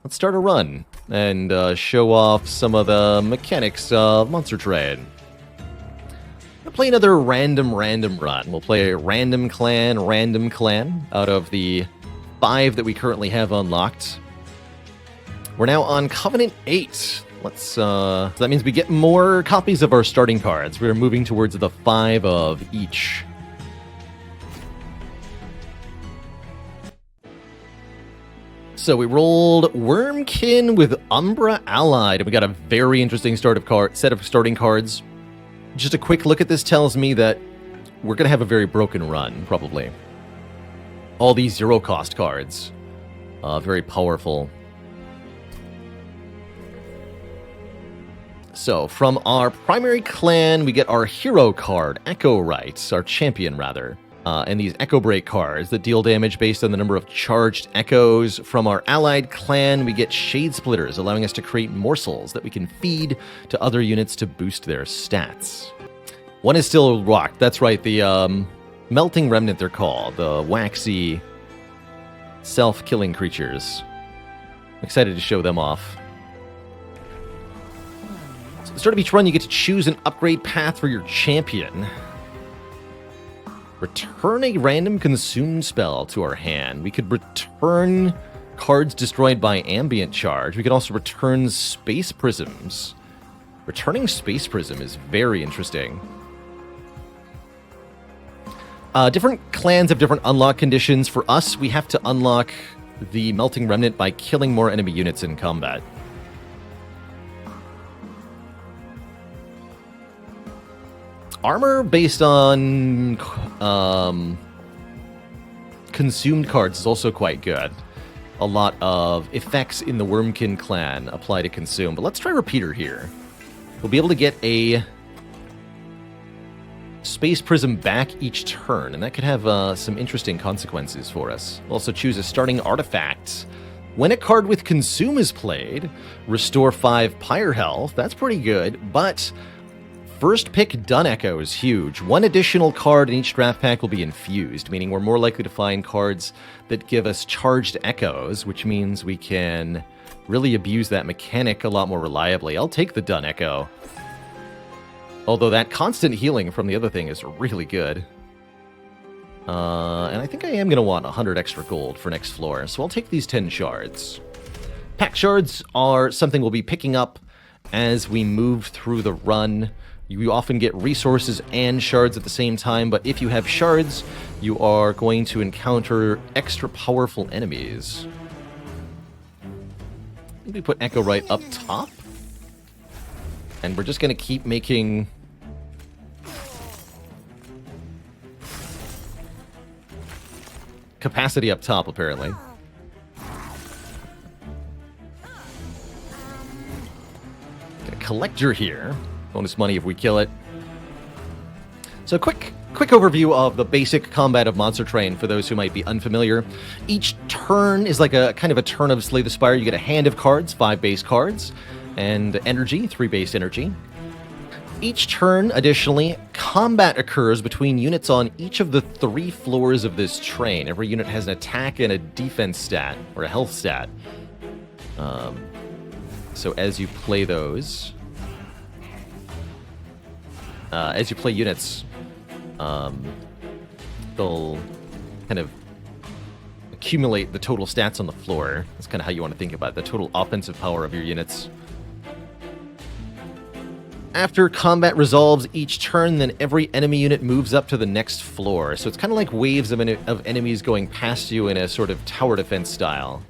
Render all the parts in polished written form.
let's start a run and show off some of the mechanics of Monster Train. We'll play another random run. We'll play a random clan out of the 5 that we currently have unlocked. We're now on Covenant 8. So that means we get more copies of our starting cards. We're moving towards the 5 of each. So we rolled Wormkin with Umbra Allied, and we got a very interesting set of starting cards. Just a quick look at this tells me that we're going to have a very broken run, probably. All these zero-cost cards. Very powerful. So, from our primary clan, we get our hero card, Echo Rights, our champion, rather. And these Echo Break cards that deal damage based on the number of charged echoes. From our allied clan, we get Shade Splitters, allowing us to create morsels that we can feed to other units to boost their stats. One is still rocked. That's right, the Melting Remnant, they're called. The waxy, self-killing creatures. I'm excited to show them off. So at the start of each run, you get to choose an upgrade path for your champion. Return a random consumed spell to our hand. We could return cards destroyed by ambient charge. We could also return space prisms. Returning space prism is very interesting. Different clans have different unlock conditions. For us, we have to unlock the Melting Remnant by killing more enemy units in combat. Armor based on consumed cards is also quite good. A lot of effects in the Wormkin clan apply to consume. But let's try Repeater here. We'll be able to get a Space Prism back each turn, and that could have some interesting consequences for us. We'll also choose a starting artifact. When a card with Consume is played, restore 5 Pyre health. That's pretty good, but first pick Dun Echo is huge. 1 additional card in each draft pack will be infused, meaning we're more likely to find cards that give us charged echoes, which means we can really abuse that mechanic a lot more reliably. I'll take the Dun Echo. Although that constant healing from the other thing is really good. And I think I am going to want 100 extra gold for next floor, so I'll take these 10 shards. Pack shards are something we'll be picking up as we move through the run. You often get resources and shards at the same time, but if you have shards, you are going to encounter extra powerful enemies. Maybe put Echo right up top. And we're just going to keep making capacity up top, apparently. Got a collector here. Bonus money if we kill it. So quick overview of the basic combat of Monster Train for those who might be unfamiliar. Each turn is like a kind of a turn of Slay the Spire. You get a hand of cards, 5 base cards, and energy, 3 base energy. Each turn, additionally, combat occurs between units on each of the 3 floors of this train. Every unit has an attack and a defense stat, or a health stat. So as you play those, as you play units, they'll kind of accumulate the total stats on the floor. That's kind of how you want to think about it, the total offensive power of your units. After combat resolves each turn, then every enemy unit moves up to the next floor. So it's kind of like waves of enemies going past you in a sort of tower defense style.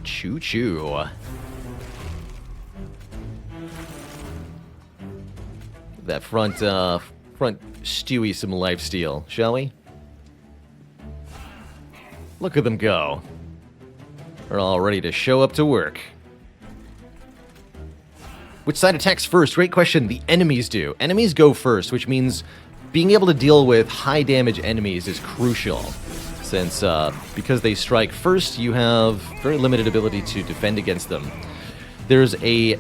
Choo-choo. That front Stewie some lifesteal, shall we? Look at them go. They're all ready to show up to work. Which side attacks first? Great question. The enemies do. Enemies go first, which means being able to deal with high damage enemies is crucial. Since, because they strike first, you have very limited ability to defend against them. There's a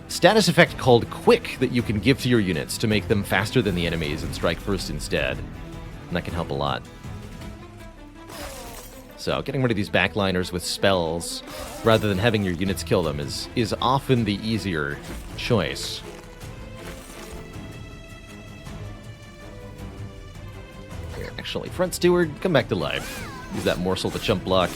status effect called Quick that you can give to your units to make them faster than the enemies and strike first instead. And that can help a lot. So getting rid of these backliners with spells rather than having your units kill them is often the easier choice. Actually, Front Steward, come back to life. Use that morsel to chump block.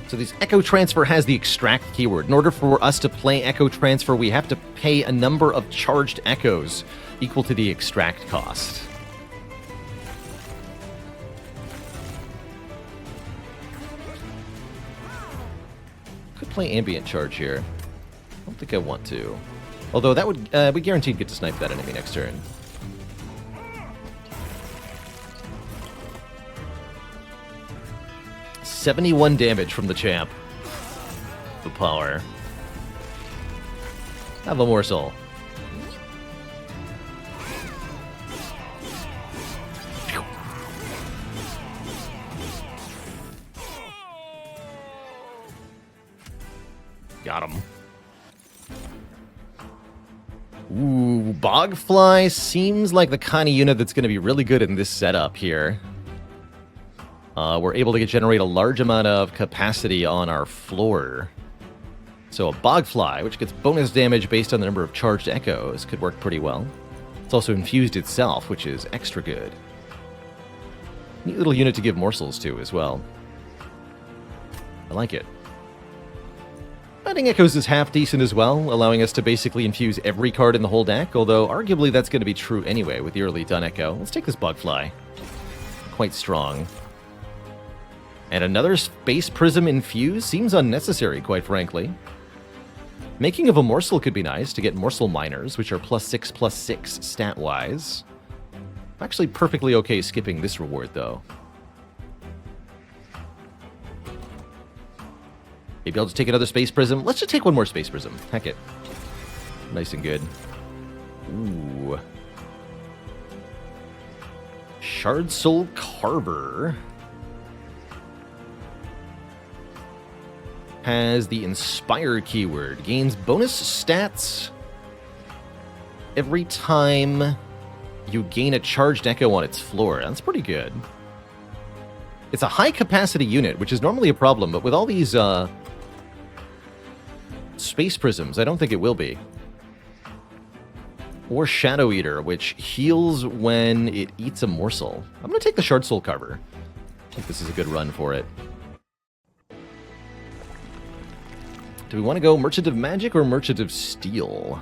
So this Echo Transfer has the extract keyword. In order for us to play Echo Transfer, we have to pay a number of charged echoes equal to the extract cost. Could play Ambient Charge here. I don't think I want to. Although that would, we guaranteed get to snipe that enemy next turn. $71 damage from the champ. The power. Have a morsel. Got him. Ooh, Bogfly seems like the kind of unit that's going to be really good in this setup here. We're able to generate a large amount of capacity on our floor. So a Bogfly, which gets bonus damage based on the number of charged echoes, could work pretty well. It's also infused itself, which is extra good. Neat little unit to give morsels to as well. I like it. Binding Echoes is half decent as well, allowing us to basically infuse every card in the whole deck, although arguably that's going to be true anyway with the early Dun Echo. Let's take this Bogfly. Quite strong. And another Space Prism infuse seems unnecessary, quite frankly. Making of a morsel could be nice to get morsel miners, which are +6/+6 stat-wise. I'm actually perfectly okay skipping this reward, though. Maybe I'll just take another Space Prism. Let's just take one more Space Prism. Heck it. Nice and good. Ooh. Shard Soul Carver has the Inspire keyword. Gains bonus stats every time you gain a charged echo on its floor. That's pretty good. It's a high-capacity unit, which is normally a problem, but with all these Space Prisms, I don't think it will be. Or Shadow Eater, which heals when it eats a morsel. I'm going to take the Shard Soul Carver. I think this is a good run for it. Do we want to go Merchant of Magic or Merchant of Steel?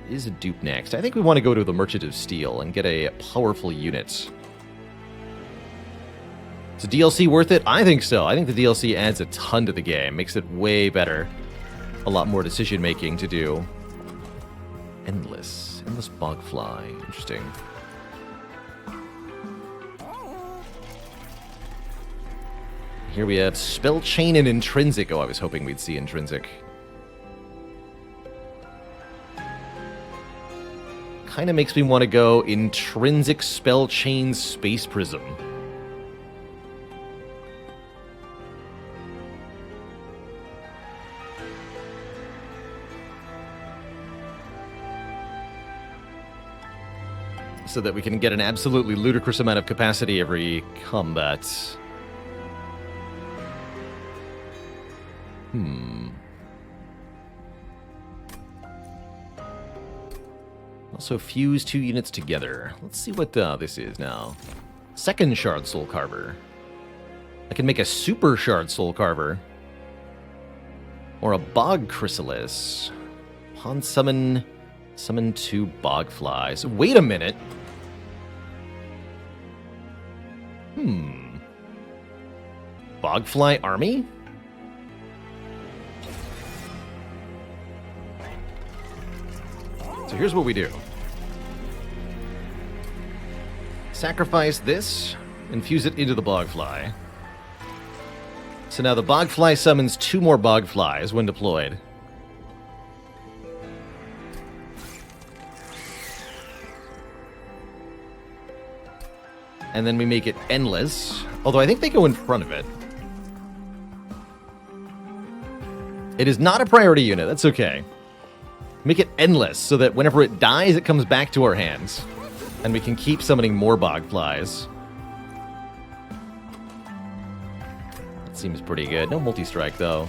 Is a dupe next. I think we want to go to the Merchant of Steel and get a powerful unit. Is the DLC worth it? I think so. I think the DLC adds a ton to the game. Makes it way better. A lot more decision-making to do. Endless Bogfly. Interesting. Here we have Spell Chain and Intrinsic. Oh, I was hoping we'd see Intrinsic. Kind of makes me want to go Intrinsic Spell Chain Space Prism. So that we can get an absolutely ludicrous amount of capacity every combat. Also fuse two units together. Let's see what this is now. Second Shard Soul Carver. I can make a Super Shard Soul Carver. Or a Bog Chrysalis. Pawn summon two Bogflies. Wait a minute. Bogfly army? So here's what we do. Sacrifice this, infuse it into the Bogfly. So now the Bogfly summons two more Bogflies when deployed. And then we make it endless. Although I think they go in front of it. It is not a priority unit. That's okay. Make it endless so that whenever it dies, it comes back to our hands. And we can keep summoning more bogflies. That seems pretty good. No multi-strike, though.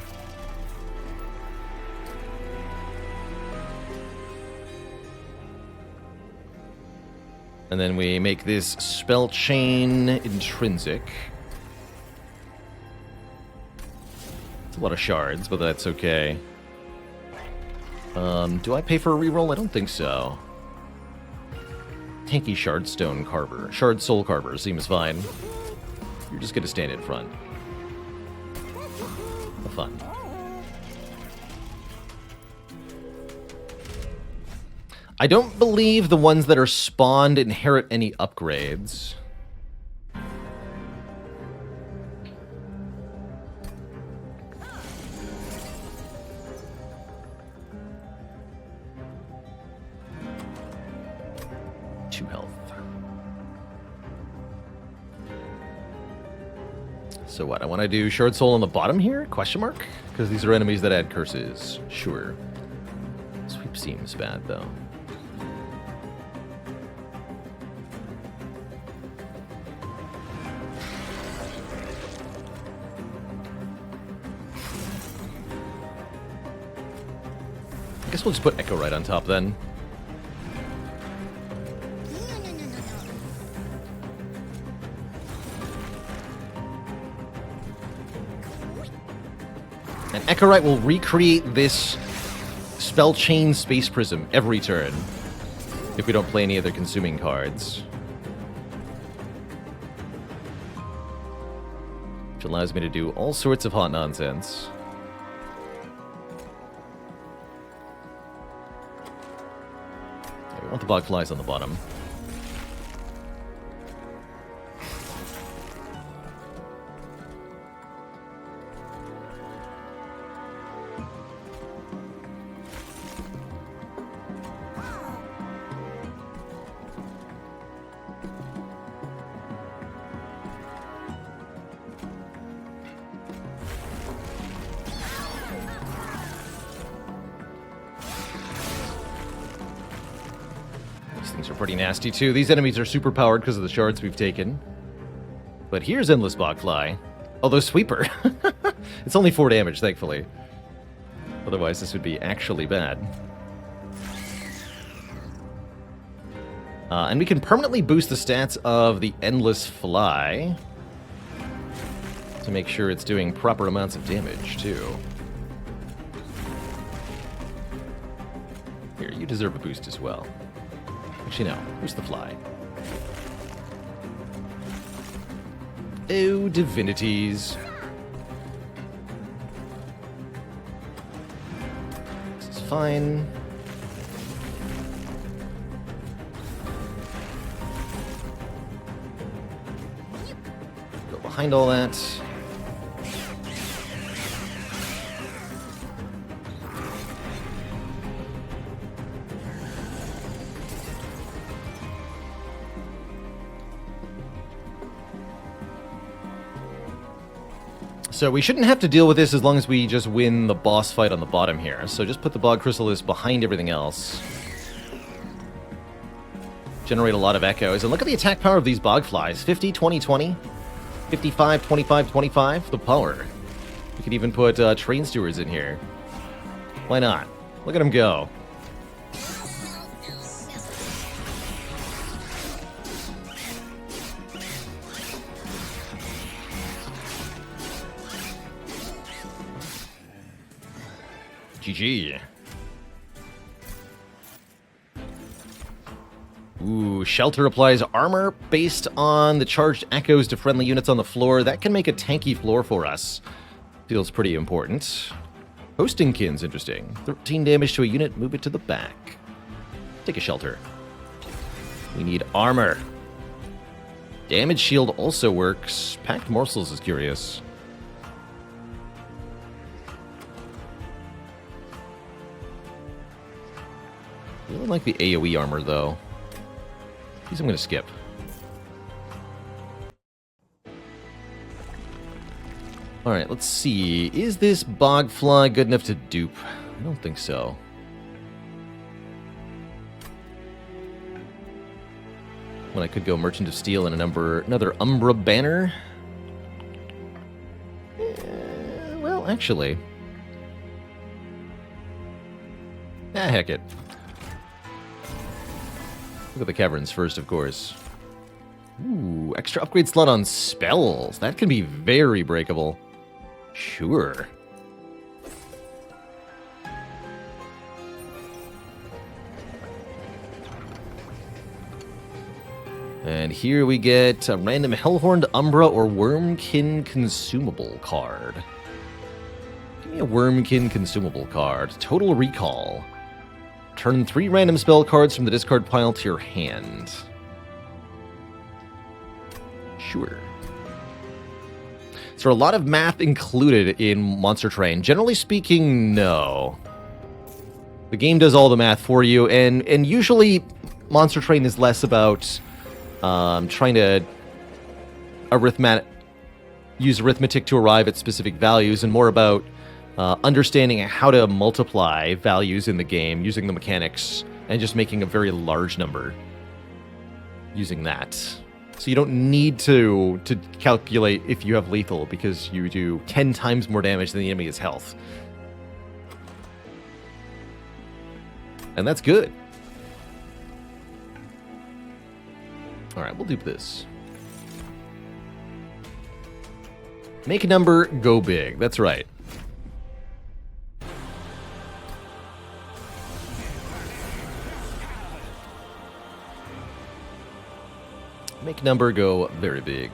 And then we make this spell chain intrinsic. It's a lot of shards, but that's okay. Do I pay for a reroll? I don't think so. Tanky Shardstone Carver. Shard Soul Carver seems fine. You're just gonna stand in front. Have fun. I don't believe the ones that are spawned inherit any upgrades. So what, I want to do Shard Soul on the bottom here? Question mark? Because these are enemies that add curses. Sure. Sweep seems bad, though. I guess we'll just put Echo right on top, then. And Echorite will recreate this spell chain space prism every turn if we don't play any other consuming cards. Which allows me to do all sorts of hot nonsense. Okay, we want the bogflies on the bottom. Things are pretty nasty, too. These enemies are super powered because of the shards we've taken. But here's Endless Bogfly. Although Sweeper. It's only 4 damage, thankfully. Otherwise, this would be actually bad. And we can permanently boost the stats of the Endless Fly to make sure it's doing proper amounts of damage, too. Here, you deserve a boost as well. Actually, no. Who's the fly? Oh, divinities. This is fine. Go behind all that. So we shouldn't have to deal with this as long as we just win the boss fight on the bottom here. So just put the Bog Chrysalis behind everything else. Generate a lot of echoes. And look at the attack power of these Bogflies. 50, 20, 20. 55, 25, 25. The power. We could even put Train Stewards in here. Why not? Look at them go. GG. Ooh, Shelter applies armor based on the charged echoes to friendly units on the floor. That can make a tanky floor for us. Feels pretty important. Hosting Kin's interesting. 13 damage to a unit, move it to the back. Take a Shelter. We need armor. Damage shield also works. Packed Morsels is curious. I really like the AoE armor, though. These I'm going to skip. Alright, let's see. Is this bogfly good enough to dupe? I don't think so. When I could go Merchant of Steel and another Umbra banner. Well, actually. Heck it. Look at the caverns first, of course. Ooh, extra upgrade slot on spells. That can be very breakable. Sure. And here we get a random Hellhorned Umbra or Wormkin consumable card. Give me a Wormkin consumable card. Total Recall. Turn 3 random spell cards from the discard pile to your hand. Sure. Is there a lot of math included in Monster Train? Generally speaking, no. The game does all the math for you, and usually Monster Train is less about trying to use arithmetic to arrive at specific values, and more about understanding how to multiply values in the game using the mechanics and just making a very large number using that. So you don't need to calculate if you have lethal, because you do 10 times more damage than the enemy's health. And that's good. Alright, we'll dupe this. Make a number, go big. That's right. Make number go very big.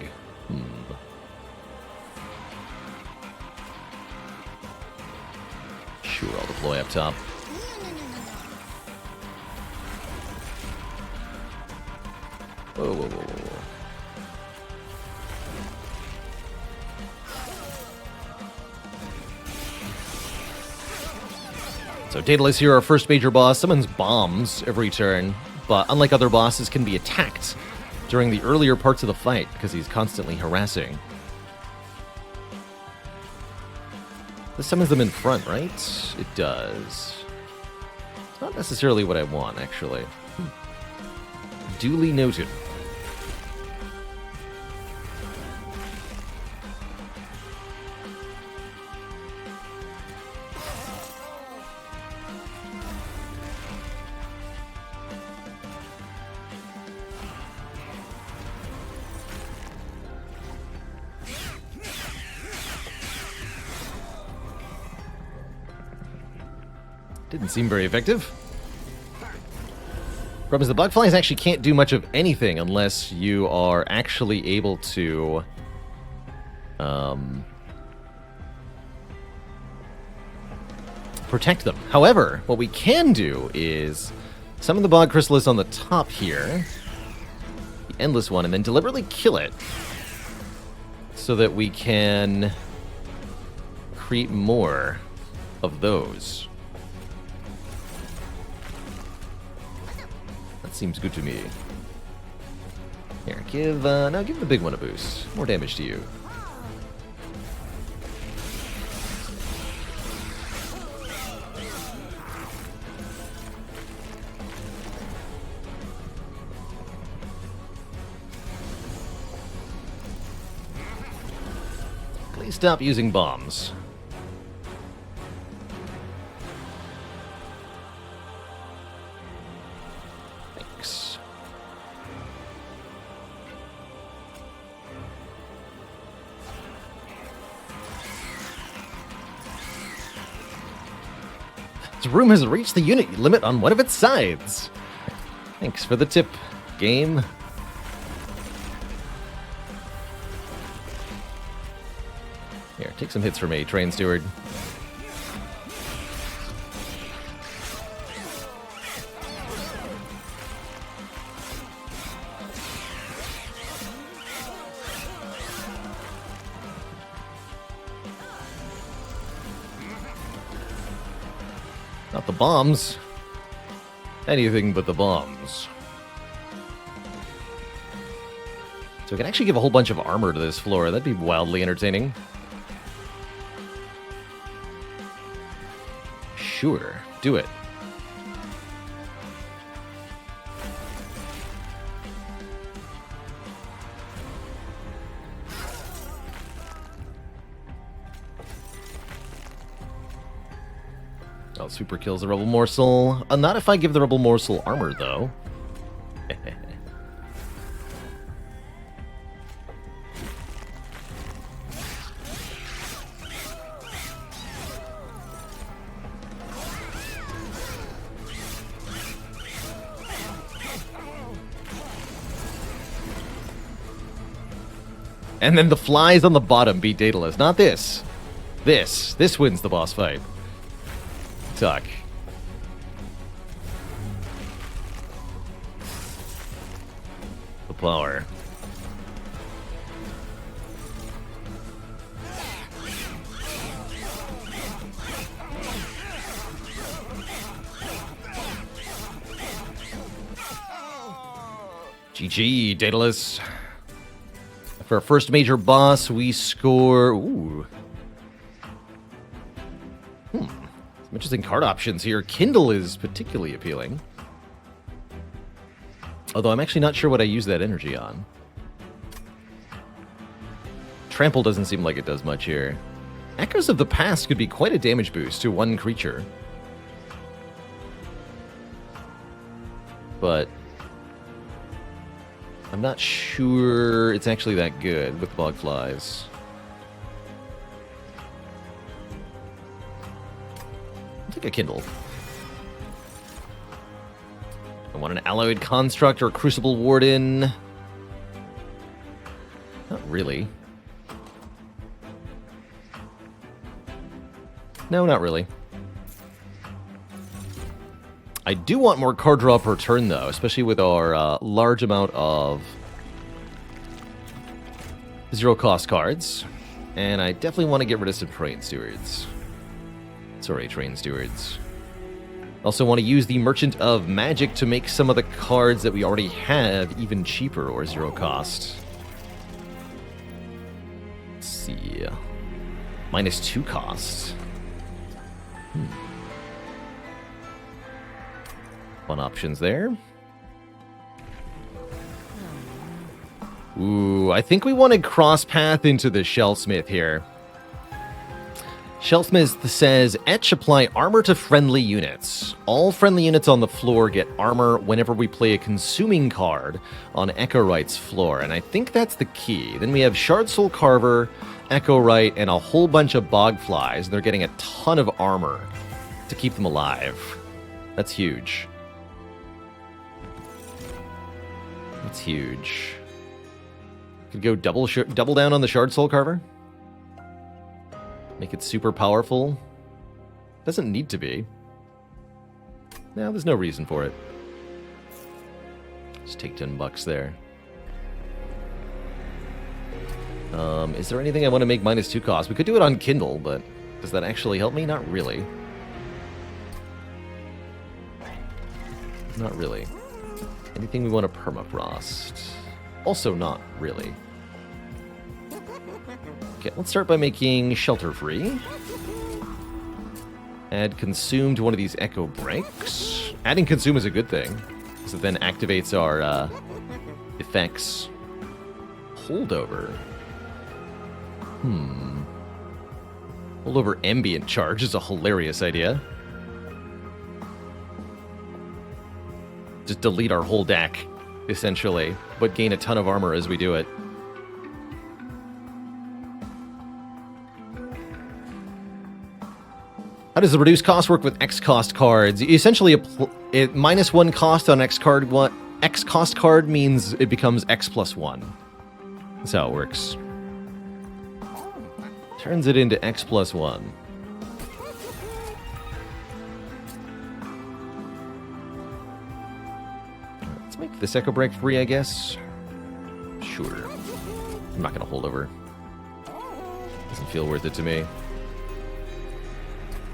Sure, I'll deploy up top. Whoa, whoa, whoa, whoa. So Daedalus here, our first major boss, summons bombs every turn, but unlike other bosses, can be attacked during the earlier parts of the fight because he's constantly harassing. This summons them in front, right? It does. It's not necessarily what I want, actually. Duly noted. Didn't seem very effective. Problem is the bogflies actually can't do much of anything unless you are actually able to protect them. However, what we can do is summon the bog chrysalis on the top here, the endless one, and then deliberately kill it so that we can create more of those. Seems good to me. Here, give the big one a boost. More damage to you. Please stop using bombs. This room has reached the unit limit on one of its sides. Thanks for the tip, game. Here, take some hits from me, Train Steward. Not the bombs. Anything but the bombs. So we can actually give a whole bunch of armor to this floor. That'd be wildly entertaining. Sure, do it. Oh, super kills the Rebel Morsel. Not if I give the Rebel Morsel armor, though. And then the flies on the bottom beat Daedalus. Not this. This wins the boss fight. Suck. The power. GG, Daedalus. For our first major boss, we score... Ooh. Some interesting card options here. Kindle is particularly appealing. Although I'm actually not sure what I use that energy on. Trample doesn't seem like it does much here. Echoes of the Past could be quite a damage boost to one creature. But... I'm not sure it's actually that good with bogflies. I'll take a Kindle. I want an Alloyed Construct or Crucible Warden. Not really. No, not really. I do want more card draw per turn, though, especially with our large amount of zero-cost cards. And I definitely want to get rid of some Train Stewards. Sorry, Train Stewards. Also want to use the Merchant of Magic to make some of the cards that we already have even cheaper or zero-cost. Let's see. -2 cost. Fun options there. Ooh, I think we want to cross path into the Shellsmith here. Shellsmith says, Etch apply armor to friendly units. All friendly units on the floor get armor whenever we play a consuming card on Echo Right's floor. And I think that's the key. Then we have Shard Soul Carver, Echo Right, and a whole bunch of bogflies. And they're getting a ton of armor to keep them alive. That's huge. That's huge. Could go double down on the Shard Soul Carver. Make it super powerful. Doesn't need to be. No, there's no reason for it. Just take $10 there. Is there anything I want to make -2 cost? We could do it on Kindle, but does that actually help me? Not really. Not really. Anything we want to permafrost? Also not really. Okay, let's start by making Shelter Free. Add Consume to one of these Echo Breaks. Adding Consume is a good thing, because it then activates our effects. Holdover. Holdover Ambient Charge is a hilarious idea. Just delete our whole deck, essentially, but gain a ton of armor as we do it. How does the reduced cost work with X cost cards? Essentially, it -1 cost on X card. X cost card means it becomes X plus 1. That's how it works. Turns it into X plus 1. Let's make this Echo Break free, I guess. Sure. I'm not going to hold over. Doesn't feel worth it to me.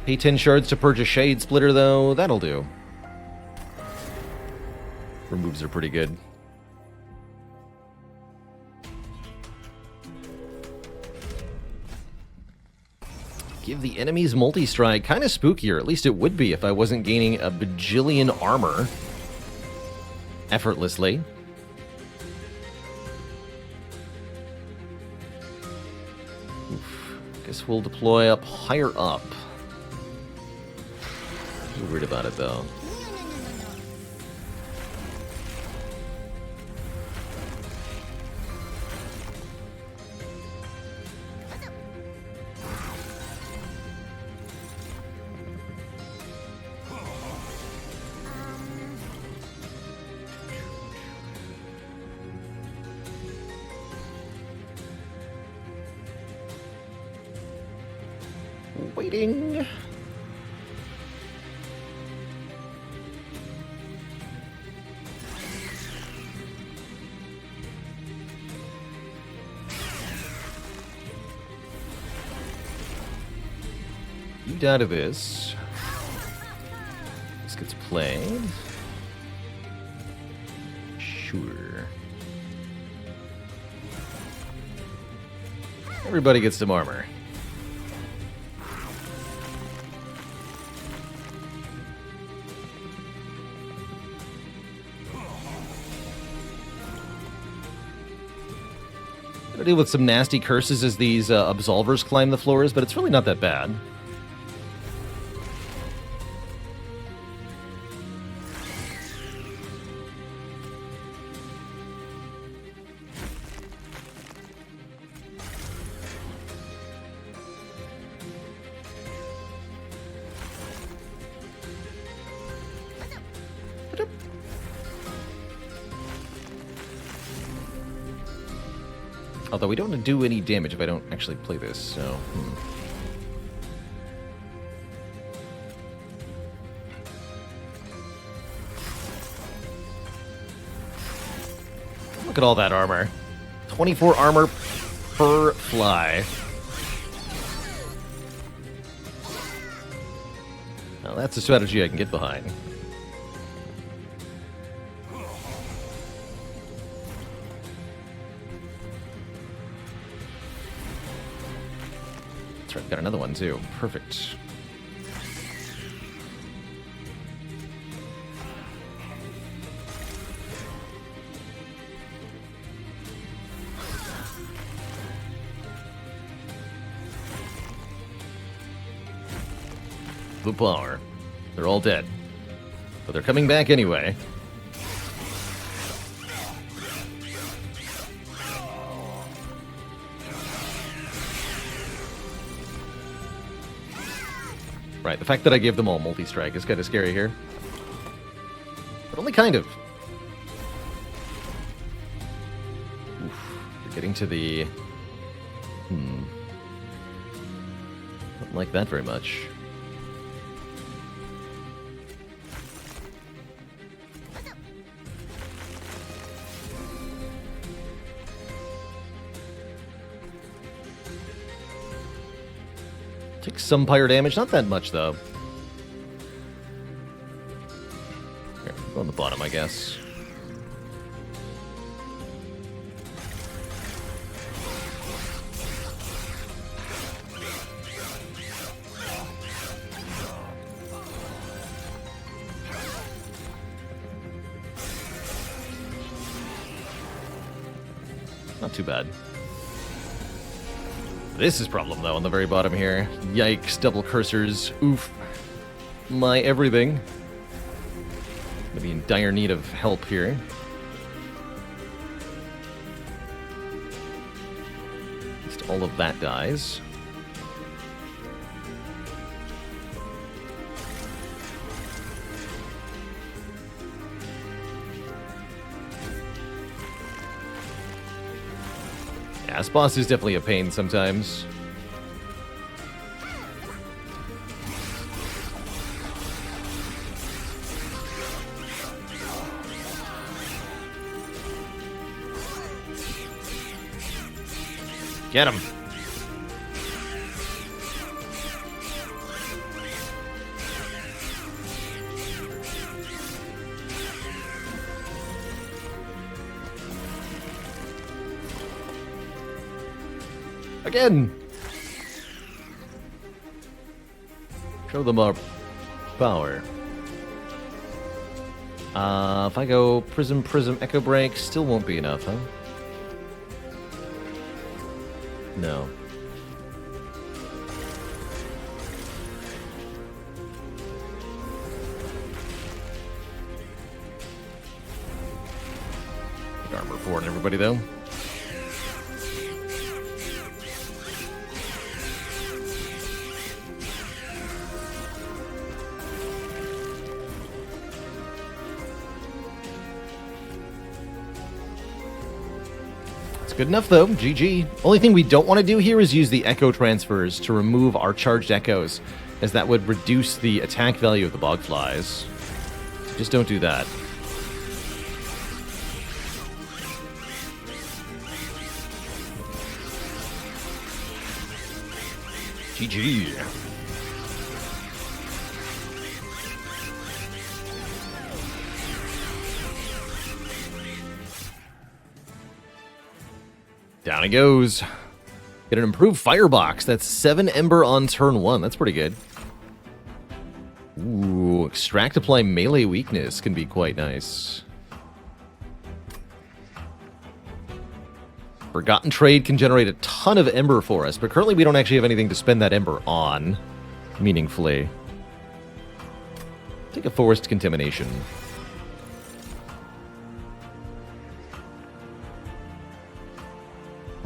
Pay 10 shards to purchase Shade Splitter, though. That'll do. Removes are pretty good. give the enemies multi-strike. Kind of spookier. At least it would be if I wasn't gaining a bajillion armor effortlessly. Oof. Guess we'll deploy up higher up. I'm weird about it, though. Waiting. You die to this. This gets played. Sure. Everybody gets some armor. I deal with some nasty curses as these absolvers climb the floors, but it's really not that bad. Although we don't do any damage if I don't actually play this, so... Look at all that armor. 24 armor per fly. Now that's a strategy I can get behind. That's right, got another one too. Perfect. The power. They're all dead. But they're coming back anyway. Right, the fact that I gave them all multi-strike is kind of scary here. But only kind of. Oof, we're getting to the... Don't like that very much. Takes some pyre damage, not that much though. Here, go on the bottom, I guess. Not too bad. This is problem, though, on the very bottom here. Yikes, double cursors. Oof. My everything. Gonna be in dire need of help here. At least all of that dies. Yeah, this boss is definitely a pain sometimes. Get him. Again. Show them our power. If I go Prism, Prism, Echo Break, still won't be enough, huh? No. Armor 4 on everybody, though. Good enough, though. GG. Only thing we don't want to do here is use the Echo transfers to remove our charged Echoes, as that would reduce the attack value of the bogflies. Just don't do that. GG. Down it goes. Get an improved firebox. That's 7 Ember on turn 1. That's pretty good. Ooh, extract apply melee weakness can be quite nice. Forgotten Trade can generate a ton of Ember for us, but currently we don't actually have anything to spend that Ember on, meaningfully. Take a Forced Contamination.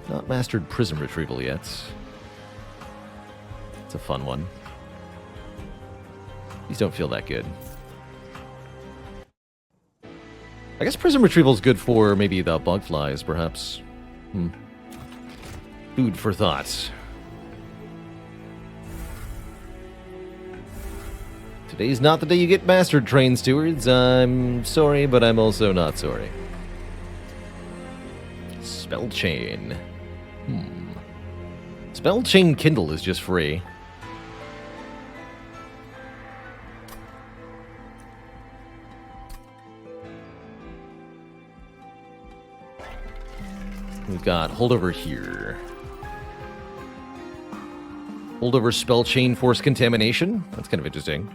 Not mastered Prism Retrieval yet. It's a fun one. These don't feel that good. I guess Prism Retrieval is good for maybe the bogflies, perhaps. Food for thought. Today's not the day you get mastered, Train Stewards. I'm sorry, but I'm also not sorry. Spell Chain. Spell Chain Kindle is just free. We've got Holdover here. Holdover Spell Chain Force Contamination. That's kind of interesting.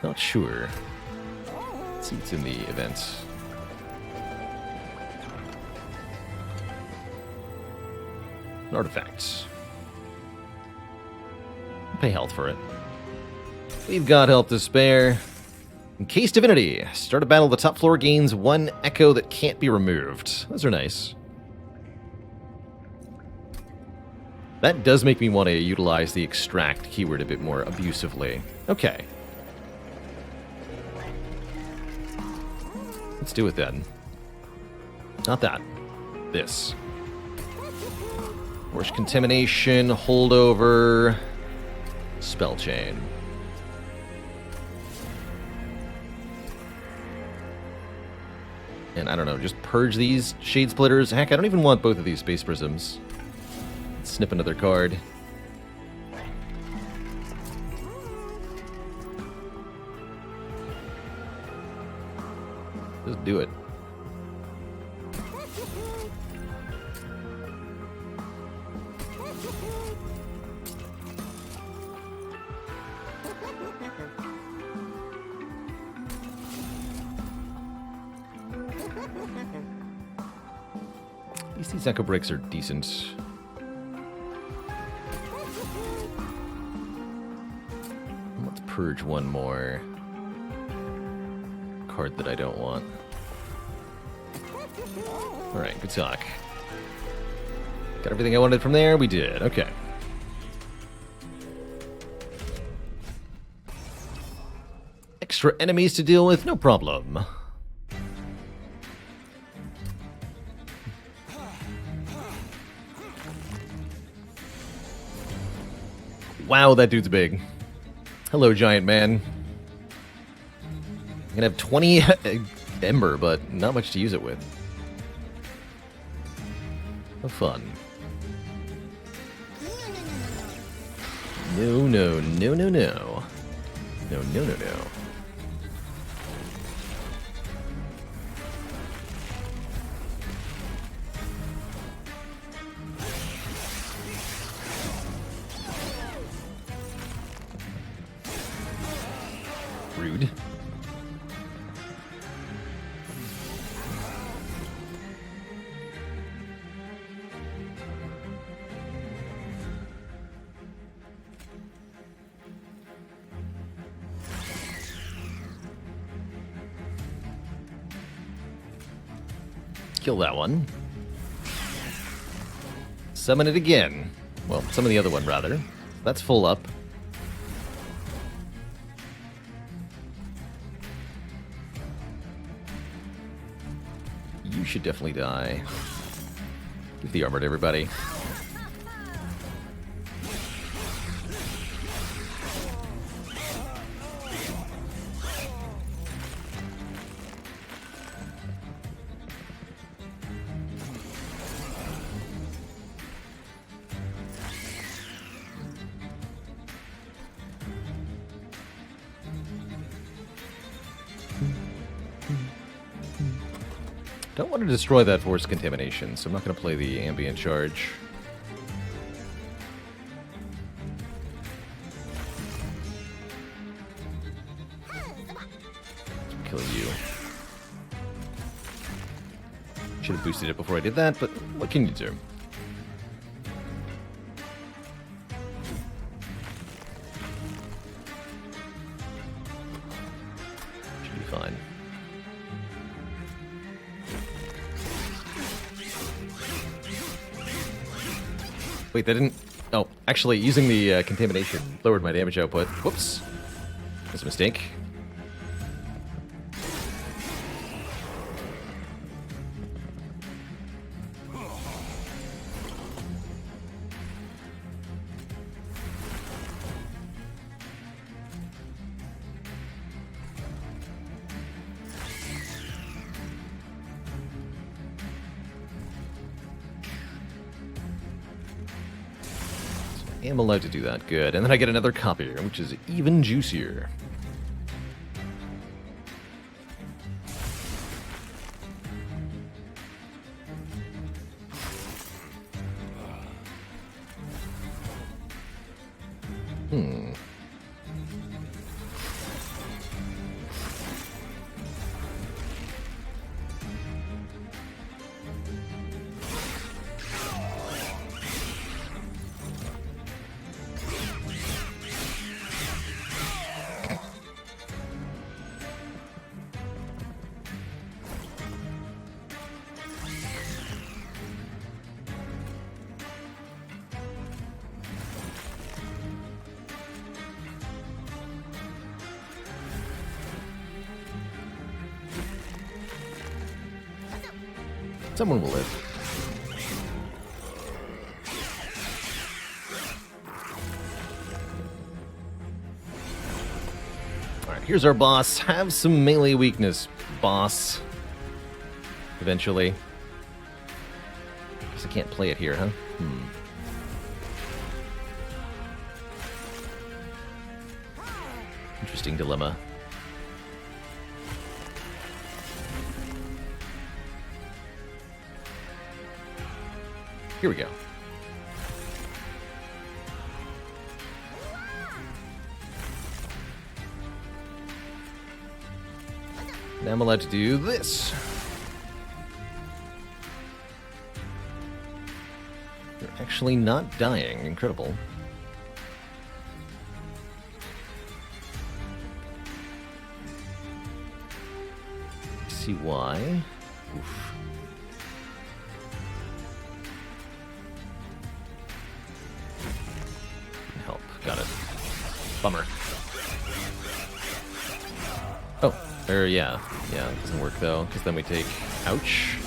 Not sure. Let's see what's in the event. An artifact. Pay health for it. We've got health to spare. Encased Divinity. Start a battle. The top floor gains 1 echo that can't be removed. Those are nice. That does make me want to utilize the extract keyword a bit more abusively. Okay. Let's do it then. Not that. This. Force Contamination, Holdover, Spell Chain. And I don't know, just purge these Shade Splitters. Heck, I don't even want both of these Space Prisms. Let's snip another card. Just do it. At least these Echo Breaks are decent. Let's purge one more card that I don't want. Alright, good talk. Got everything I wanted from there? We did. Okay. Extra enemies to deal with? No problem. Wow, that dude's big. Hello, giant man. I'm gonna have 20 Ember, but not much to use it with. Have fun. No, no, no, no, no. No, no, no, no. Kill that one. Summon it again. Well, summon the other one, rather. That's full up. You should definitely die. Give the armor to everybody. Don't want to destroy that force contamination, so I'm not going to play the ambient charge. Kill you. Should have boosted it before I did that, but what can you do? Should be fine. Wait, that didn't... Oh, actually, using the contamination lowered my damage output. Whoops. That's a mistake. I am allowed to do that. Good. And then I get another copier, which is even juicier. Someone will live. Alright, here's our boss. Have some melee weakness, boss. Eventually. Guess I can't play it here, huh? Interesting dilemma. Here we go. Now I'm allowed to do this. You're actually not dying. Incredible. See why? Oof. Got it. Bummer. Oh, yeah. Yeah, it doesn't work though, because then we take... Ouch.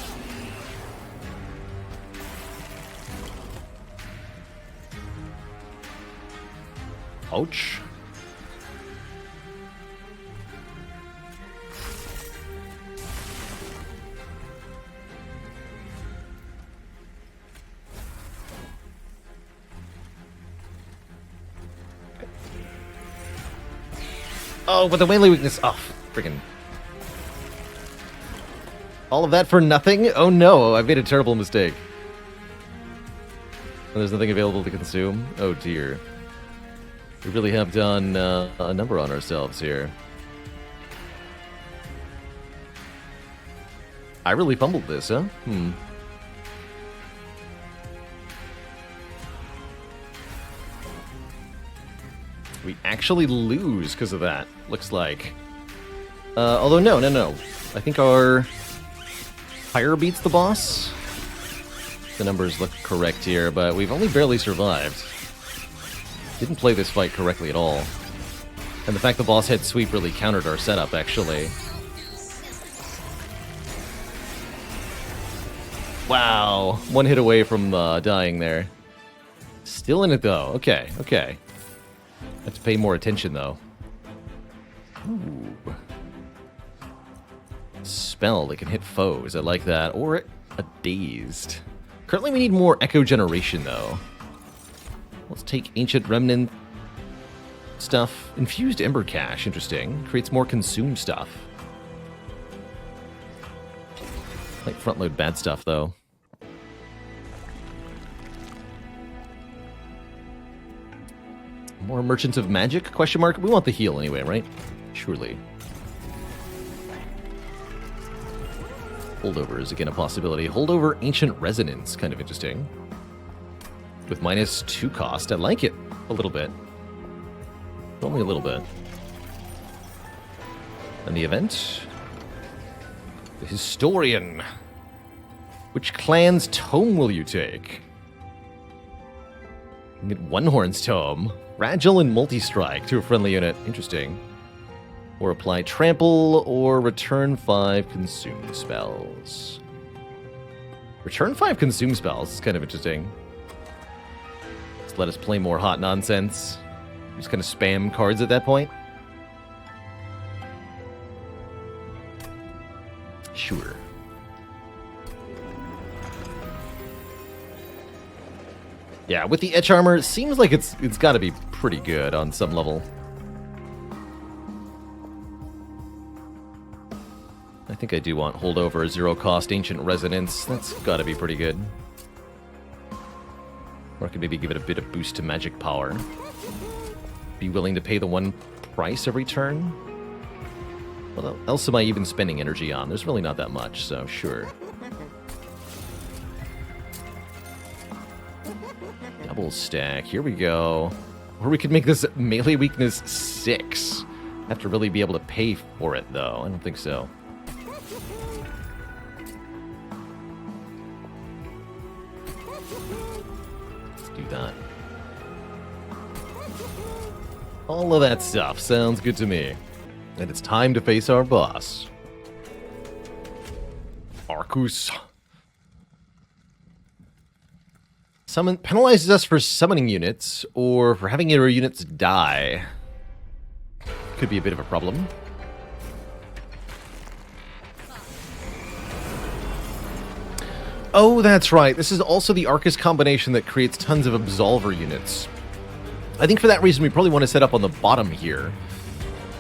Ouch. Oh, but the melee weakness. Oh, freaking. All of that for nothing? Oh no, I've made a terrible mistake. And there's nothing available to consume? Oh dear. We really have done a number on ourselves here. I really fumbled this, huh? We actually lose because of that, looks like. Although, no. I think our Pyre beats the boss. The numbers look correct here, but we've only barely survived. Didn't play this fight correctly at all. And the fact the boss head sweep really countered our setup, actually. Wow, one hit away from dying there. Still in it, though. Okay, okay. Have to pay more attention, though. Ooh. Spell that can hit foes. I like that. Or a dazed. Currently, we need more echo generation, though. Let's take Ancient Remnant stuff. Infused Ember Cache. Interesting. Creates more consume stuff. Like front load bad stuff, though. More Merchants of Magic? Question mark? We want the heal anyway, right? Surely. Holdover is again a possibility. Holdover Ancient Resonance. Kind of interesting. With -2 cost. I like it a little bit. Only a little bit. And the event? The Historian. Which clan's tome will you take? You can get One Horn's tome. Fragile and multi-strike to a friendly unit. Interesting. Or apply trample or return 5 consume spells. Return 5 consume spells is kind of interesting. Just let us play more hot nonsense. Just kind of spam cards at that point. Sure. Yeah, with the etch armor, it seems like it's got to be pretty good on some level. I think I do want holdover 0-cost Ancient Resonance. That's got to be pretty good. Or I could maybe give it a bit of boost to magic power. Be willing to pay the 1 price every turn? What else am I even spending energy on? There's really not that much, so sure. Double stack, here we go. Or we could make this melee weakness 6. Have to really be able to pay for it, though. I don't think so. Let's do that. All of that stuff sounds good to me. And it's time to face our boss. Arcus. Penalizes us for summoning units, or for having our units die. Could be a bit of a problem. Oh, that's right. This is also the Arcus combination that creates tons of Absolver units. I think for that reason we probably want to set up on the bottom here,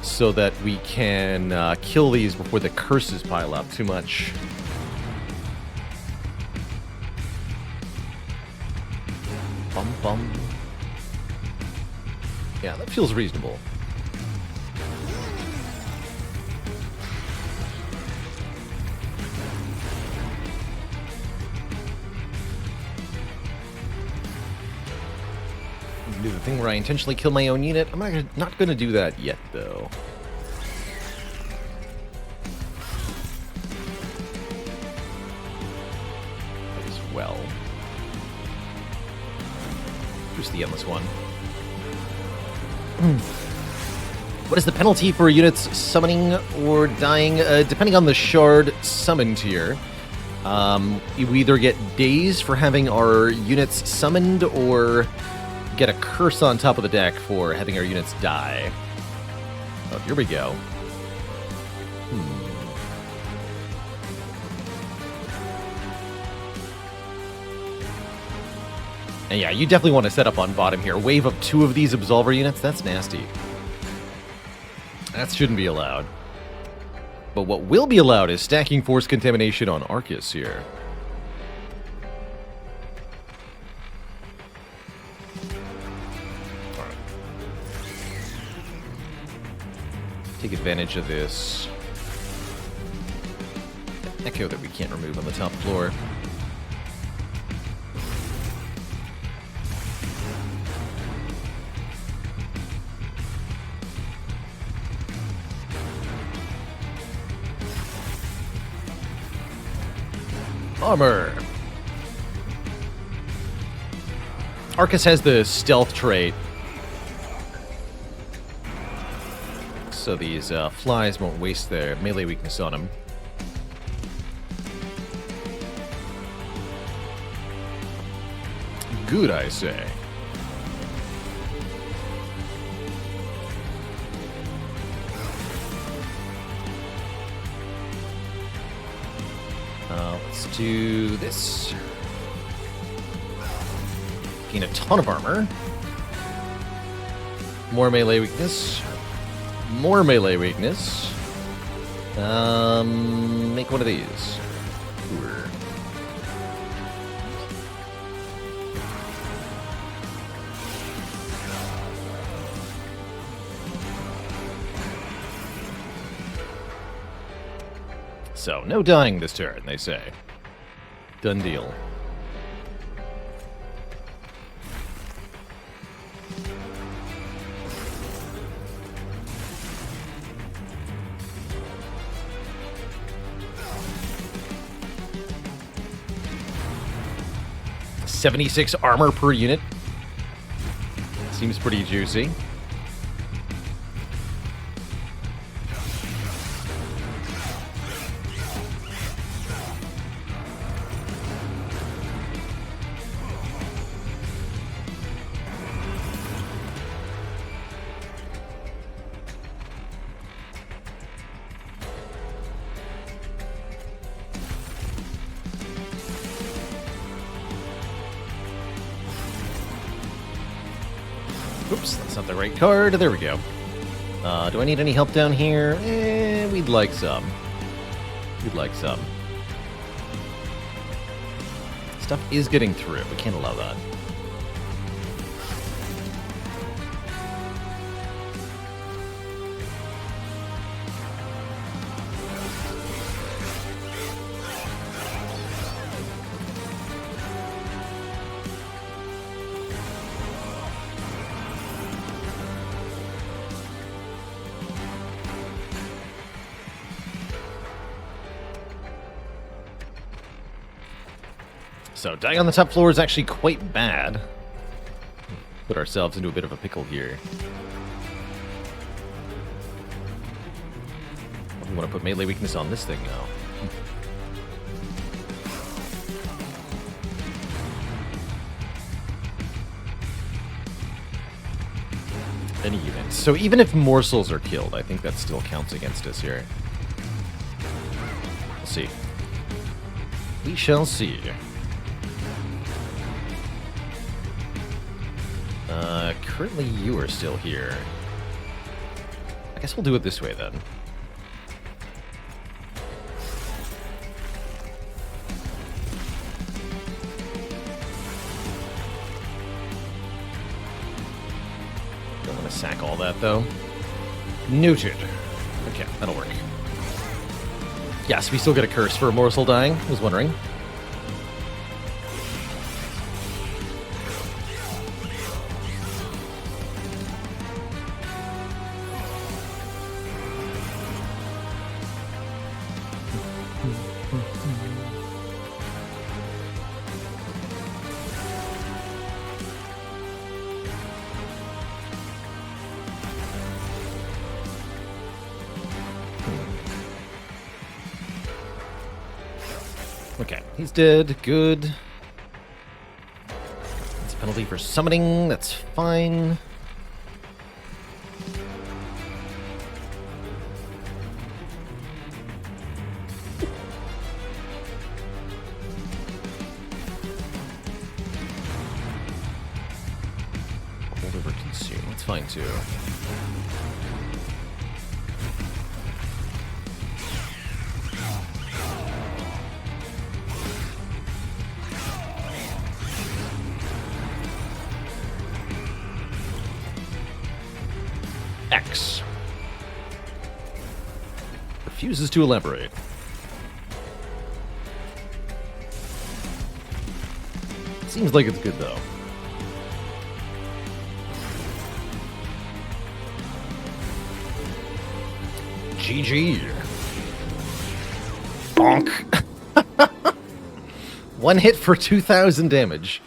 so that we can kill these before the curses pile up too much. Bum bum. Yeah, that feels reasonable. Do the thing where I intentionally kill my own unit. I'm not going to do that yet, though. As well. Here's the Endless one. What is the penalty for units summoning or dying? Depending on the shard summoned tier. You either get dazed for having our units summoned, or get a curse on top of the deck for having our units die. Oh, here we go. And yeah, you definitely want to set up on bottom here. Wave up 2 of these Absolver units, that's nasty. That shouldn't be allowed. But what will be allowed is stacking Force Contamination on Arcus here. Take advantage of this echo that we can't remove on the top floor. Armor. Arcus has the stealth trait, so these flies won't waste their melee weakness on him. Good, I say. Let's do this. Gain a ton of armor. More melee weakness. More melee weakness. Make one of these. Sure. So, no dying this turn, they say. Done deal. $76 armor per unit. Seems pretty juicy. Oops, that's not the right card. There we go. Do I need any help down here? We'd like some. We'd like some. Stuff is getting through. We can't allow that. So, dying on the top floor is actually quite bad. Put ourselves into a bit of a pickle here. We want to put melee weakness on this thing now. Any unit. So even if morsels are killed, I think that still counts against us here. We'll see. We shall see. Currently you are still here. I guess we'll do it this way then. Don't want to sack all that though. Noted. Okay, that'll work. Yes, we still get a curse for a morsel dying. I was wondering. Okay, he's dead. Good. That's a penalty for summoning. That's fine. Hold over consume. That's fine too. X. Refuses to elaborate. Seems like it's good though. GG. Bonk. One hit for 2,000 damage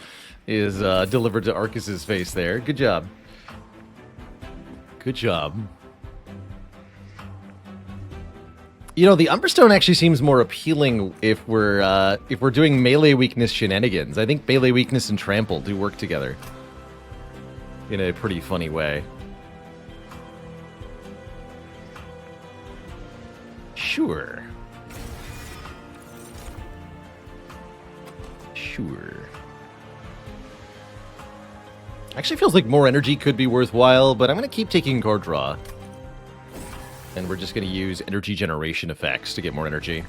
is delivered to Arcus's face there. Good job. Good job. You know, the Umberstone actually seems more appealing if we're doing melee weakness shenanigans. I think melee weakness and trample do work together in a pretty funny way. Sure. Sure. Actually feels like more energy could be worthwhile, but I'm going to keep taking card draw. And we're just going to use energy generation effects to get more energy.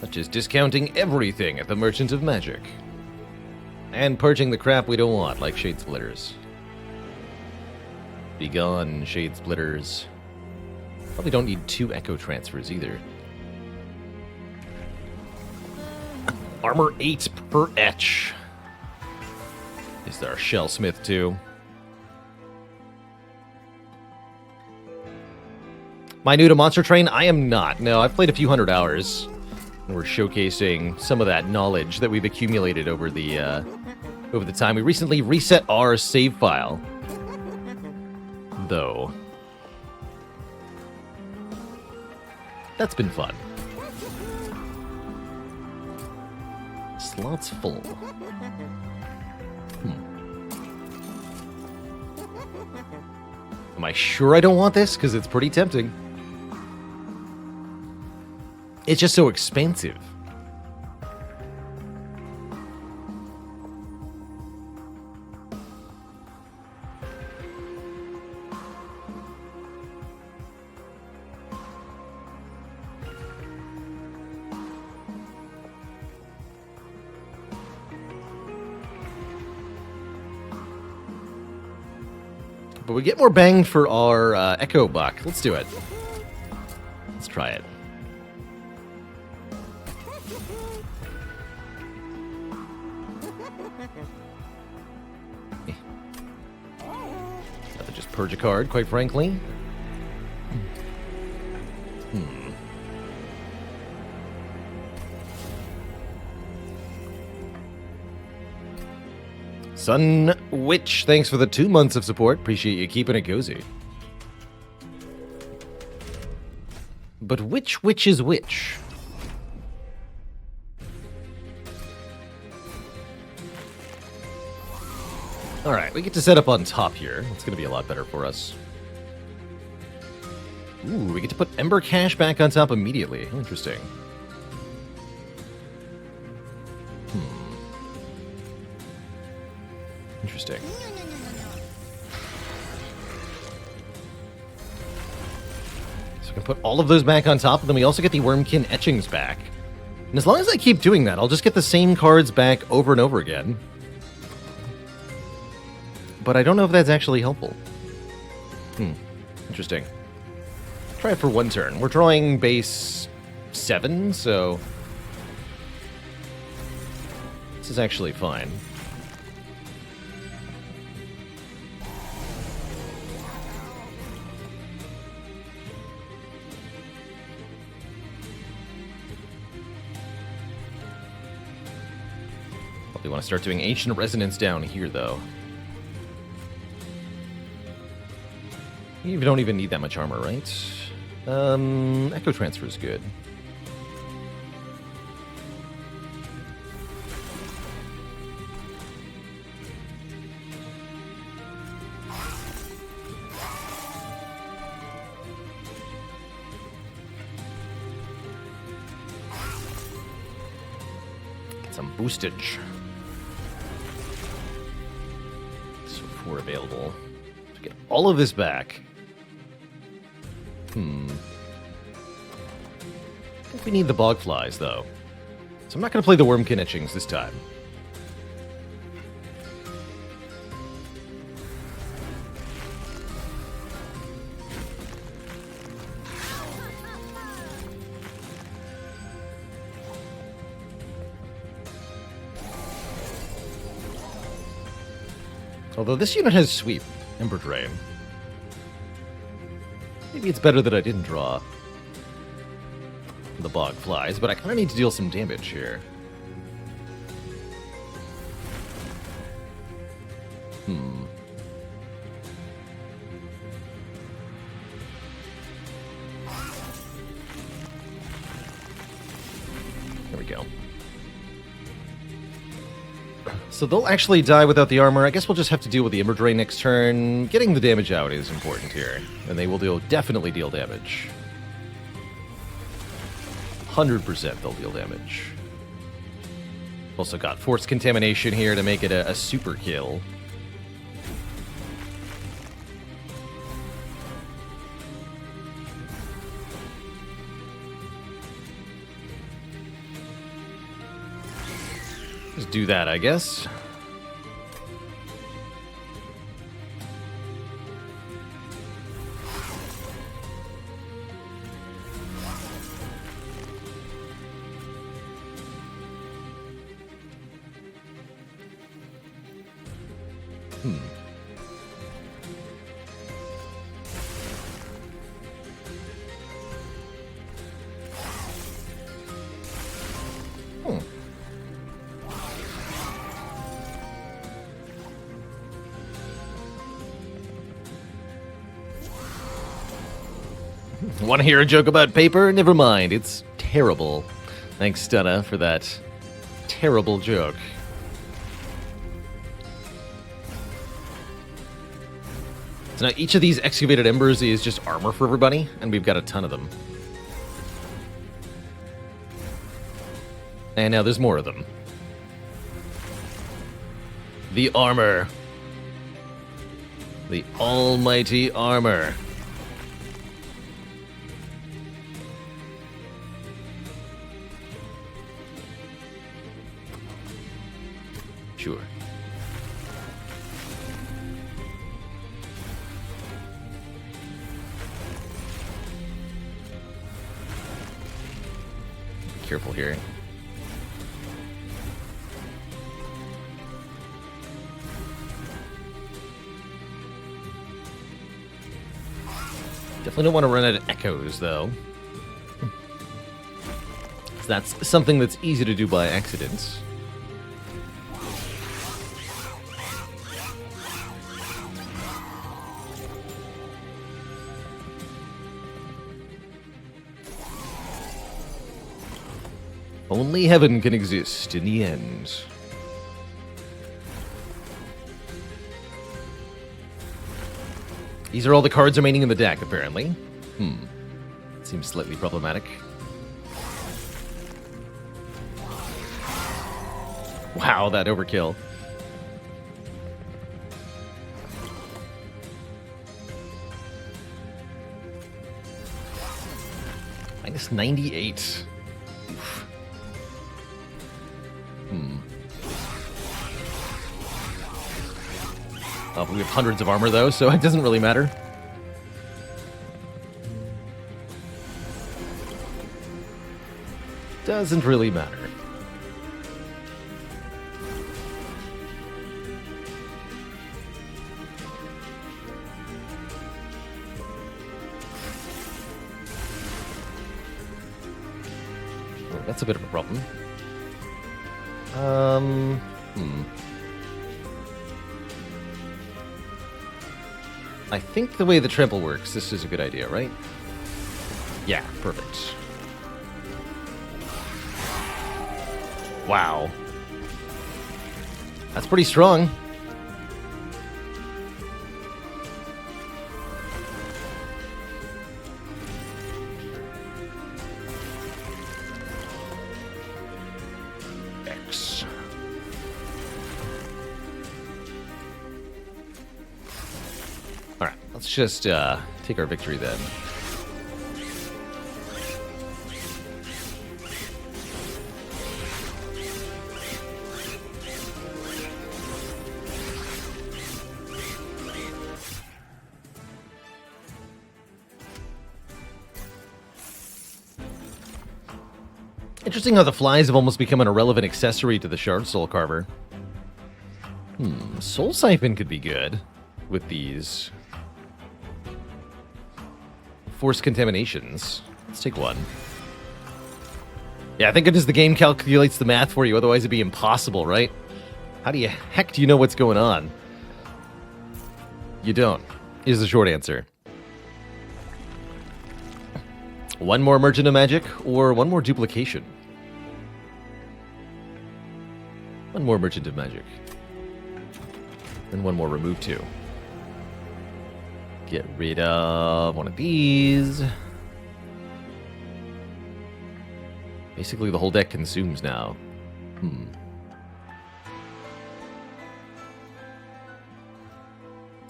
Such as discounting everything at the Merchant of Magic. And purging the crap we don't want, like Shade Splitters. Be gone, Shade Splitters. Probably don't need 2 Echo Transfers either. Armor 8 per etch. Is there a Shellsmith too? Am I new to Monster Train? I am not. No, I've played a few hundred hours. And we're showcasing some of that knowledge that we've accumulated over the time. We recently reset our save file, though. That's been fun. Slots full. Am I sure I don't want this? Because it's pretty tempting. It's just so expensive. But we get more bang for our Echo Buck. Let's do it. Let's try it. Rather just purge a card, quite frankly. Sun Witch, thanks for the 2 months of support. Appreciate you keeping it cozy. But which witch is which? Alright, we get to set up on top here. It's going to be a lot better for us. Ooh, we get to put Ember Cash back on top immediately. Interesting. Interesting. So we can put all of those back on top, and then we also get the Wormkin Etchings back. And as long as I keep doing that, I'll just get the same cards back over and over again. But I don't know if that's actually helpful. Interesting. Try it for 1 turn. We're drawing base 7, so this is actually fine. We want to start doing Ancient Resonance down here, though. You don't even need that much armor, right? Echo Transfer is good. Get some boostage. 4 available. To get all of this back. I think we need the bogflies, though. So I'm not going to play the Wormkin Etchings this time. Although this unit has sweep. Ember Drain. Maybe it's better that I didn't draw. the bogflies, but I kind of need to deal some damage here. There we go. So they'll actually die without the armor. I guess we'll just have to deal with the Ember Drain next turn. Getting the damage out is important here, and they will definitely deal damage. 100% they'll deal damage. Also got Force Contamination here to make it a super kill. Just do that, I guess. Want to hear a joke about paper? Never mind, it's terrible. Thanks, Stunna, for that terrible joke. So now each of these excavated embers is just armor for everybody, and we've got a ton of them. And now there's more of them. The armor. The almighty armor. Sure. Be careful here. Definitely don't want to run out of echoes, though. That's something that's easy to do by accident. Only heaven can exist in the end. These are all the cards remaining in the deck, apparently. Seems slightly problematic. Wow, that overkill. Minus 98. Oh, but we have hundreds of armor, though, so it doesn't really matter. Doesn't really matter. Oh, that's a bit of a problem. I think the way the trample works, this is a good idea, right? Yeah, perfect. Wow. That's pretty strong. X. Alright, let's just take our victory then. Interesting how the flies have almost become an irrelevant accessory to the Shard Soul Carver. Soul Siphon could be good with these. Force Contaminations. Let's take one. Yeah, thank goodness the game calculates the math for you, otherwise it'd be impossible, right? How do you heck do you know what's going on? You don't, is the short answer. One more Merchant of Magic, or one more Duplication? One more Merchant of Magic. And one more Remove 2. Get rid of one of these. Basically, the whole deck consumes now.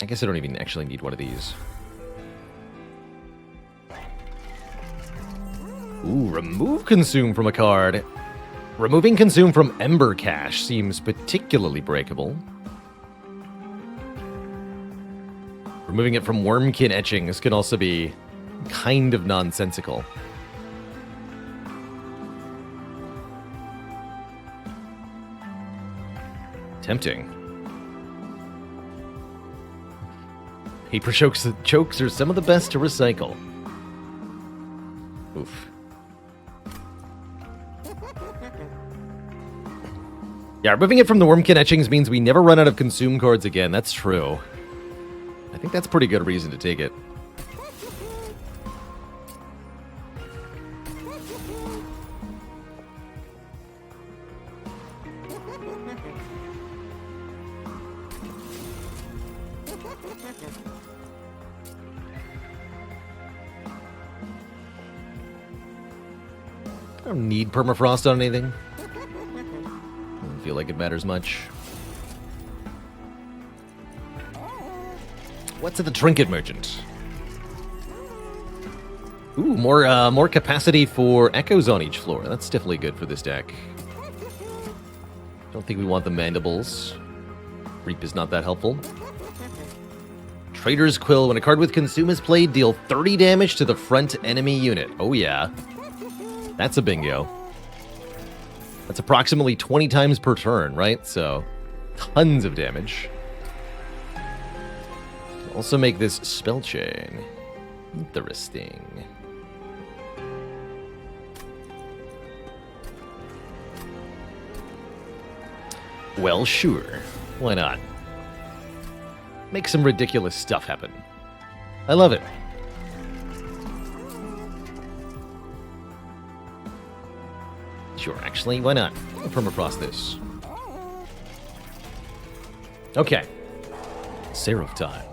I guess I don't even actually need one of these. Ooh, remove Consume from a card. Removing Consume from Ember Cache seems particularly breakable. Removing it from Wormkin Etchings can also be kind of nonsensical. Tempting. Paper chokes are some of the best to recycle. Oof. Yeah, removing it from the Wormkin Etchings means we never run out of Consume cards again. That's true. I think that's pretty good reason to take it. I don't need permafrost on anything. Doesn't feel like it matters much. What's at the Trinket Merchant? Ooh, more capacity for echoes on each floor. That's definitely good for this deck. Don't think we want the Mandibles. Reap is not that helpful. Trader's Quill. When a card with Consume is played, deal 30 damage to the front enemy unit. Oh yeah. That's a bingo. That's approximately 20 times per turn, right? So, tons of damage. Also make this spell chain. Interesting. Well, sure. Why not? Make some ridiculous stuff happen. I love it. Sure, actually, why not? I'll permafrost this. Okay. Seraph time.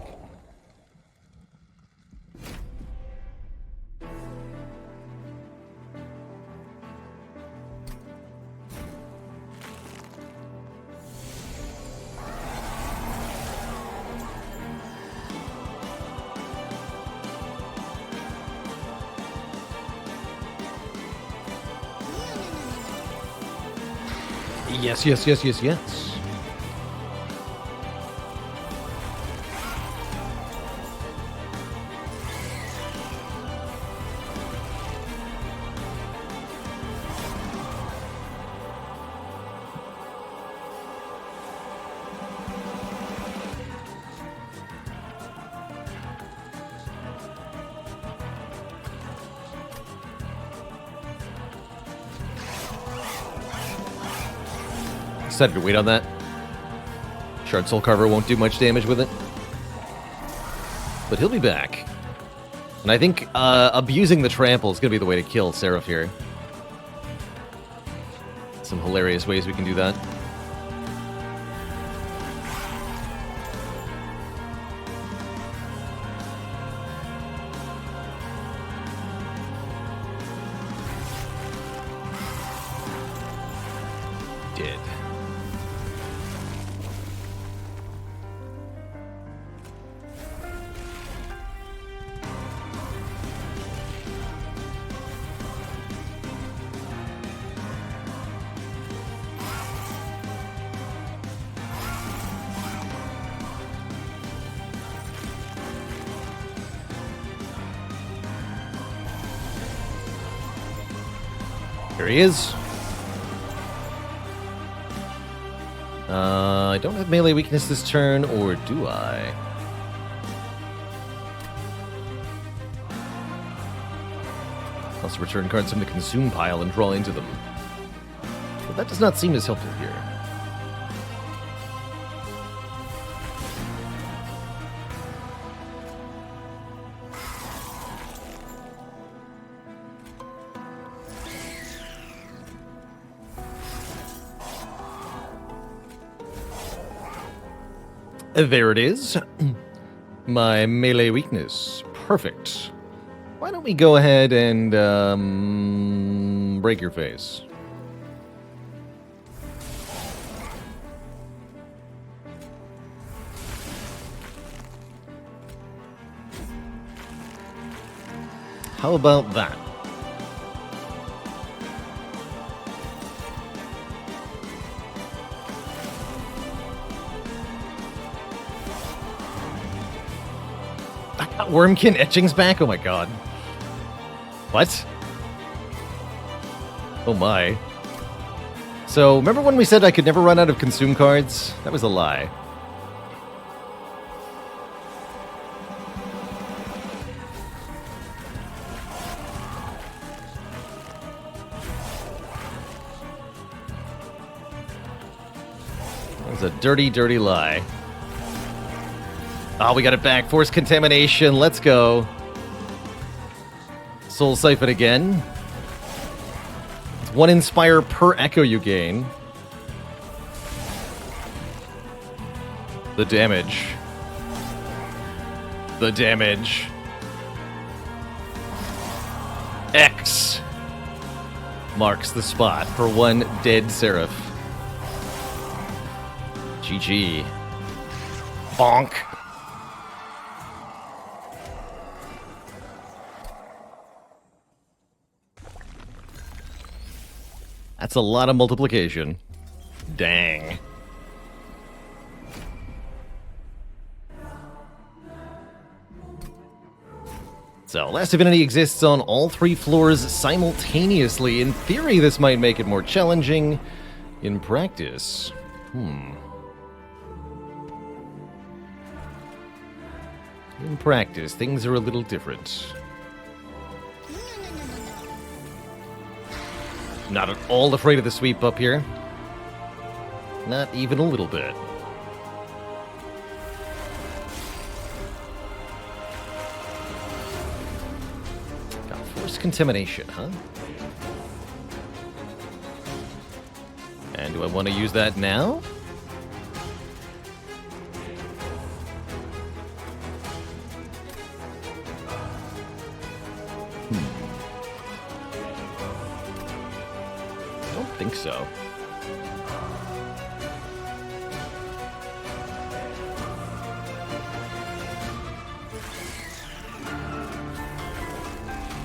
Yes. Decided to wait on that. Shard Soul Carver won't do much damage with it. But he'll be back. And I think abusing the trample is going to be the way to kill Seraph here. Some hilarious ways we can do that. Dead. Here he is. I don't have melee weakness this turn, or do I? Also return cards from the Consume pile and draw into them. that does not seem as helpful here. There it is. My melee weakness. Perfect. Why don't we go ahead and break your face? How about that? Wormkin etchings back? Oh my god. What? Oh my. So, remember when we said I could never run out of consume cards? That was a lie. That was a dirty, dirty lie. Oh, we got it back. Force contamination. Let's go. Soul Siphon again. It's 1 Inspire per echo you gain. The damage. The damage. X marks the spot for 1 dead Seraph. GG. Bonk. That's a lot of multiplication. Dang. So, Last Divinity exists on all 3 floors simultaneously. In theory, this might make it more challenging. In practice, In practice, things are a little different. Not at all afraid of the sweep up here. Not even a little bit. Got force contamination, huh? And do I want to use that now? I don't think so.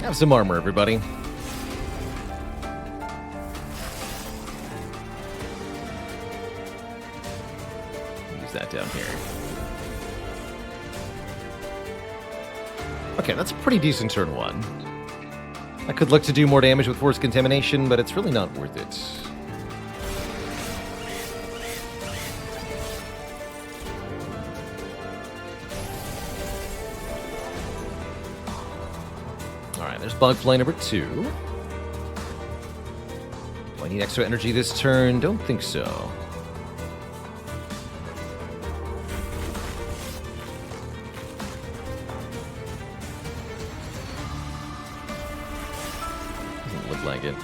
Have some armor, everybody. Use that down here. Okay, that's a pretty decent turn 1. I could look to do more damage with force contamination, but it's really not worth it. Alright, there's bogfly number 2. Do I need extra energy this turn? Don't think so. Like it.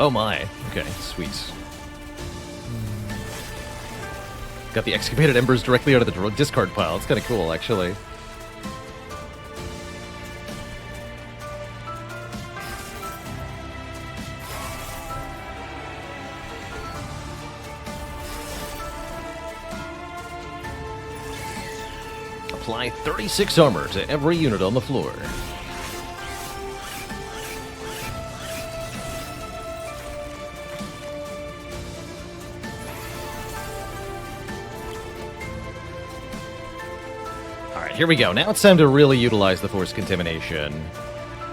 Oh my. Okay, sweet. Got the excavated embers directly out of the discard pile. It's kind of cool, actually. Apply 36 armor to every unit on the floor. Alright, here we go. Now it's time to really utilize the force contamination.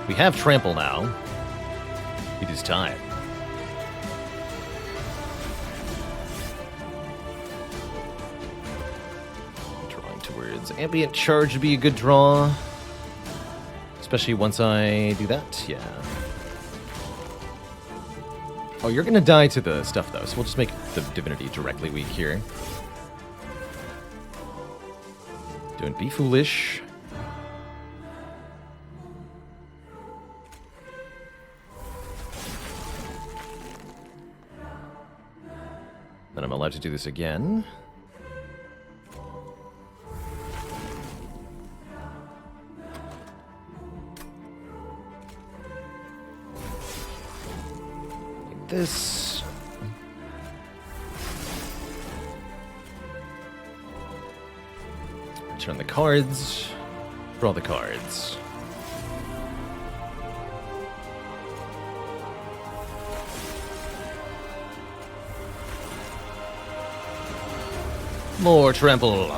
We have trample now. It is time. towards Ambient Charge would be a good draw. Especially once I do that, yeah. Oh, you're gonna die to the stuff, though, so we'll just make the Divinity directly weak here. Don't be foolish. Then I'm allowed to do this again. Like this. Return the cards. Draw the cards. More trample.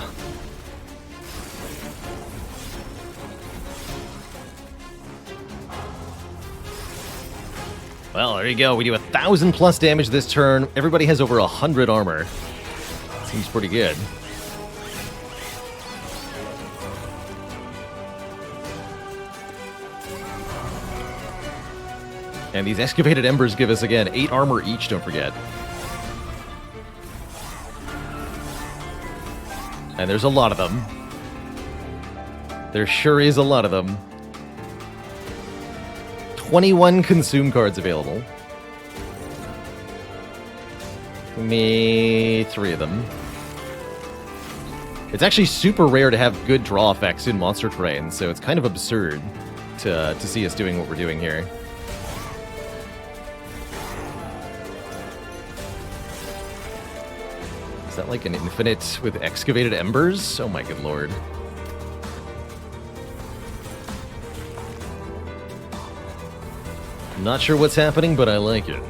Well, there you go. We do 1,000 plus damage this turn. Everybody has over 100 armor. Seems pretty good. And these excavated embers give us, again, 8 armor each, don't forget. And there's a lot of them. There sure is a lot of them. 21 consume cards available. Me 3 of them. It's actually super rare to have good draw effects in monster terrain, so it's kind of absurd to see us doing what we're doing here. Is that like an infinite with excavated embers? Oh my good lord. Not sure what's happening, but I like it.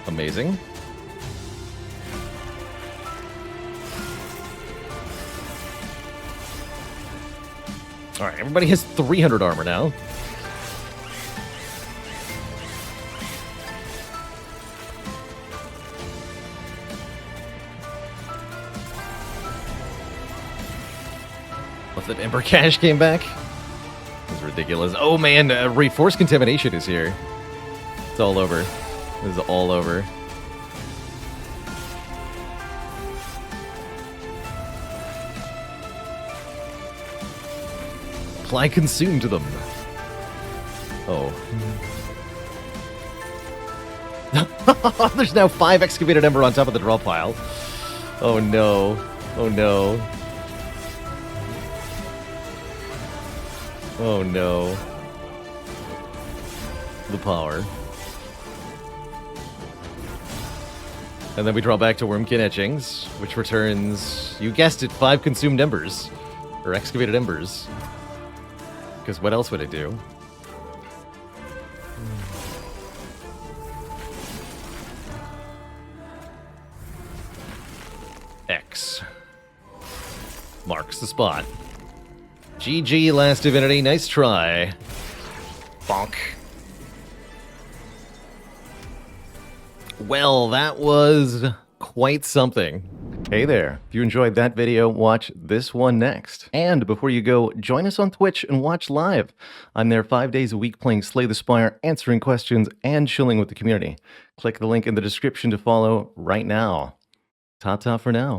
Amazing. Alright, everybody has 300 armor now. What, that Ember Cache came back? This is ridiculous. Oh man, Reforce Contamination is here. It's all over. This is all over. Apply Consume to them. Oh. There's now 5 Excavated Ember on top of the draw pile. Oh no. Oh no. Oh no. The power. And then we draw back to Wormkin Etchings, which returns, you guessed it, 5 Consumed Embers. Or Excavated Embers. Because what else would it do? X. Marks the spot. GG, Last Divinity. Nice try. Bonk. Well, that was quite something. Hey there, if you enjoyed that video, watch this one next. And before you go, join us on Twitch and watch live. I'm there 5 days a week playing Slay the Spire, answering questions, and chilling with the community. Click the link in the description to follow right now. Ta-ta for now.